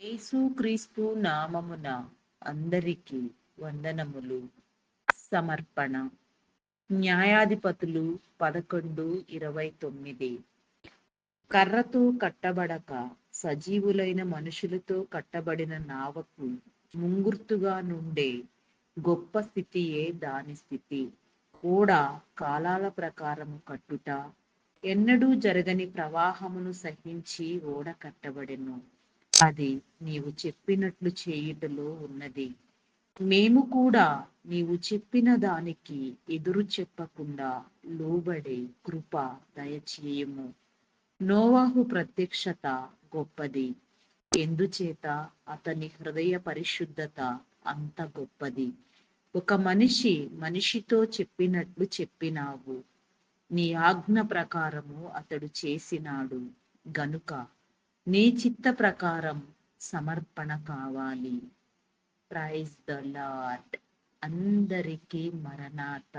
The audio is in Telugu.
యేసుక్రీస్తు నామమున అందరికి వందనములు. సమర్పణ. న్యాయాధిపతులు 11:29. కర్రతో కట్టబడక సజీవులైన మనుషులతో కట్టబడిన నావకు ముంగుర్తుగా నుండే గొప్ప స్థితియే దాని స్థితి. ఓడ కాలాల ప్రకారము కట్టుట, ఎన్నడూ జరగని ప్రవాహమును సహించి ఓడ కట్టబడెను. అది నీవు చెప్పినట్లు చేయుటలో ఉన్నది. మేము కూడా నీవు చెప్పిన దానికి ఎదురు చెప్పకుండా లోబడే కృప దయచేయము. నోవాహు ప్రత్యక్షత గొప్పది, ఎందుచేత అతని హృదయ పరిశుద్ధత అంత గొప్పది. ఒక మనిషి మనిషితో చెప్పినట్లు చెప్పినావు, నీ ఆజ్ఞ ప్రకారము అతడు చేసినాడు గనుక నీ చిత్త ప్రకారం సమర్పణ కావాలి. Praise the Lord. అందరికీ మరణాత.